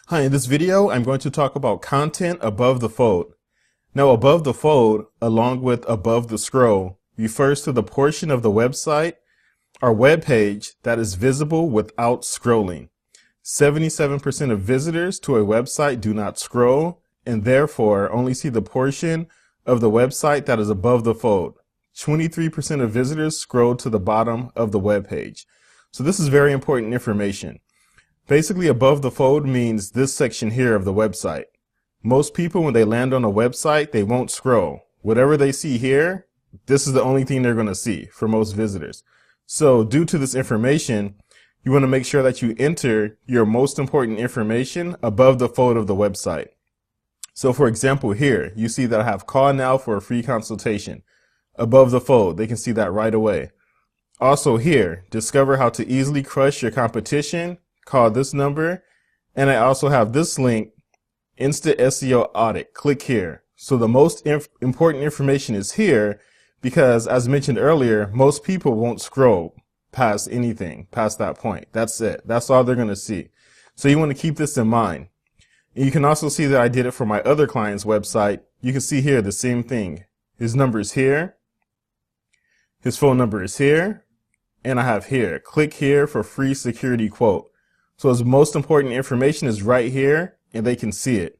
Hi, in this video, I'm going to talk about content above the fold. Now, above the fold, along with above the scroll, refers to the portion of the website or web page that is visible without scrolling. 77% of visitors to a website do not scroll and therefore only see the portion of the website that is above the fold. 23% of visitors scroll to the bottom of the web page. So this is very important information. Basically, above the fold means this section here of the website. Most people, when they land on a website, they won't scroll. Whatever they see here, this is the only thing they're going to see for most visitors. So due to this information, you want to make sure that you enter your most important information above the fold of the website. So for example, here, you see that I have call now for a free consultation. Above the fold, they can see that right away. Also here, discover how to easily crush your competition. Call this number, and I also have this link, Instant SEO Audit. Click here. So the most important information is here because, as mentioned earlier, most people won't scroll past anything, past that point. That's it. That's all they're going to see. So you want to keep this in mind. And you can also see that I did it for my other client's website. You can see here the same thing. His number is here. His phone number is here. And I have here. Click here for free security quote. So his most important information is right here, and they can see it.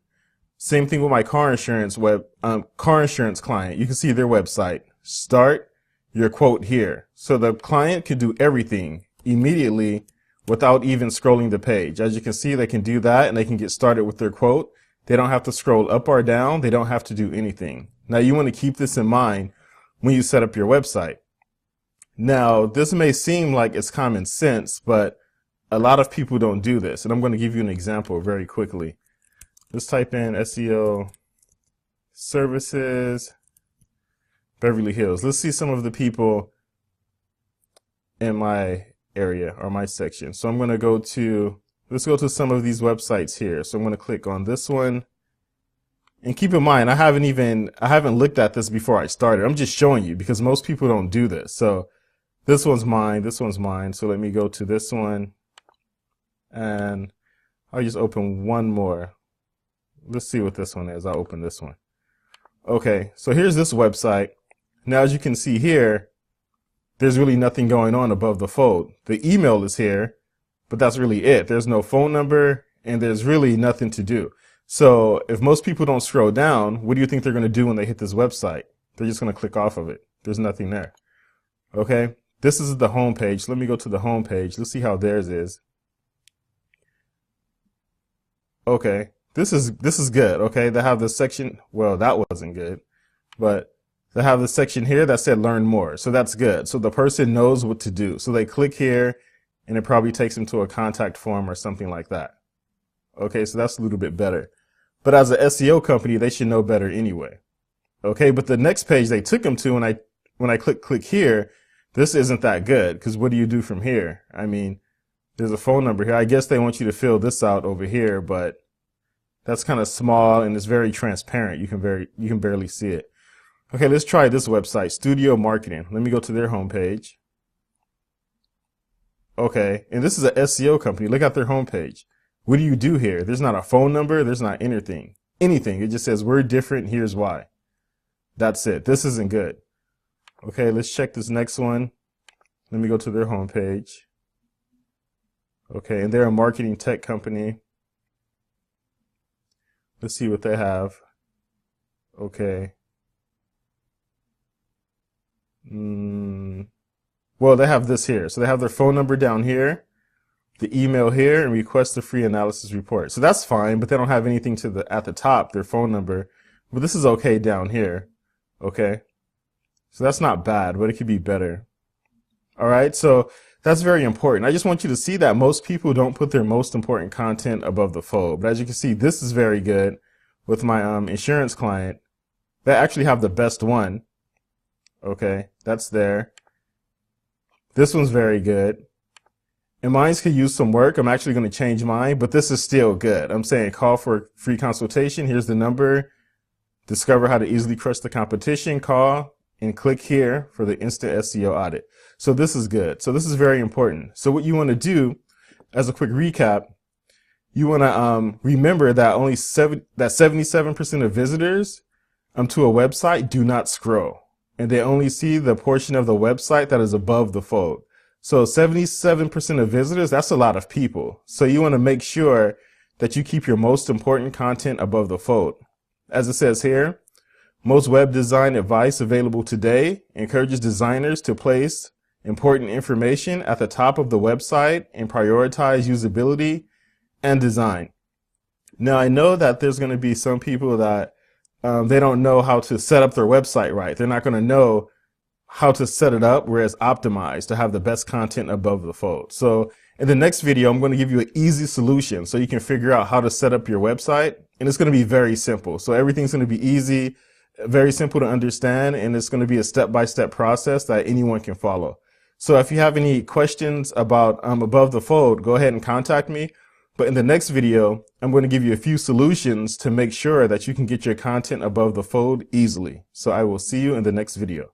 Same thing with my car insurance client. You can see their website. Start your quote here. So the client can do everything immediately without even scrolling the page. As you can see, they can do that, and they can get started with their quote. They don't have to scroll up or down. They don't have to do anything. Now, you want to keep this in mind when you set up your website. Now, this may seem like it's common sense, but a lot of people don't do this, and I'm going to give you an example very quickly. Let's type in SEO services, Beverly Hills. Let's see some of the people in my area or my section. So I'm going to let's go to some of these websites here. So I'm going to click on this one. And keep in mind, I haven't looked at this before I started. I'm just showing you because most people don't do this. So this one's mine. This one's mine. So let me go to this one. And I'll just open one more. Let's see what this one is. I'll open this one. Okay, so here's this website. Now, as you can see here, there's really nothing going on above the fold. The email is here, but that's really it. There's no phone number, and there's really nothing to do. So if most people don't scroll down, what do you think they're going to do when they hit this website? They're just going to click off of it. There's nothing there. Okay, this is the home page. Let me go to the home page. Let's see how theirs is. Okay, this is good. Okay, they have this section. Well, that wasn't good, but they have this section here that said learn more. So that's good. So the person knows what to do. So they click here and it probably takes them to a contact form or something like that. Okay, so that's a little bit better. But as an SEO company, they should know better anyway. Okay, but the next page they took them to, when I click here, this isn't that good because what do you do from here? I mean, there's a phone number here. I guess they want you to fill this out over here, but that's kind of small and it's very transparent. You can barely see it. Okay, let's try this website, Studio Marketing. Let me go to their homepage. Okay, and this is an SEO company. Look at their homepage. What do you do here? There's not a phone number. There's not anything. It just says we're different. Here's why. That's it. This isn't good. Okay, let's check this next one. Let me go to their homepage. Okay, and they're a marketing tech company. Let's see what they have. Okay. Well, they have this here. So they have their phone number down here, the email here, and request a free analysis report. So that's fine, but they don't have anything at the top, their phone number. But this is okay down here. Okay. So that's not bad, but it could be better. All right. So that's very important. I just want you to see that most people don't put their most important content above the fold. But as you can see, this is very good with my insurance client. They actually have the best one. Okay, that's there. This one's very good. And mine could use some work. I'm actually going to change mine, but this is still good. I'm saying call for a free consultation. Here's the number. Discover how to easily crush the competition. Call and click here for the instant SEO audit. So this is good. So this is very important. So what you want to do, as a quick recap, you want to remember that only 77% of visitors to a website do not scroll, and they only see the portion of the website that is above the fold. So 77% of visitors, that's a lot of people. So you want to make sure that you keep your most important content above the fold. As it says here, most web design advice available today encourages designers to place important information at the top of the website and prioritize usability and design. Now, I know that there's going to be some people that they don't know how to set up their website right. They're not going to know how to set it up where it's optimized to have the best content above the fold. So in the next video, I'm going to give you an easy solution so you can figure out how to set up your website. And it's going to be very simple. So everything's going to be easy, very simple to understand, and it's going to be a step-by-step process that anyone can follow. So if you have any questions about above the fold, go ahead and contact me. But in the next video, I'm going to give you a few solutions to make sure that you can get your content above the fold easily. So I will see you in the next video.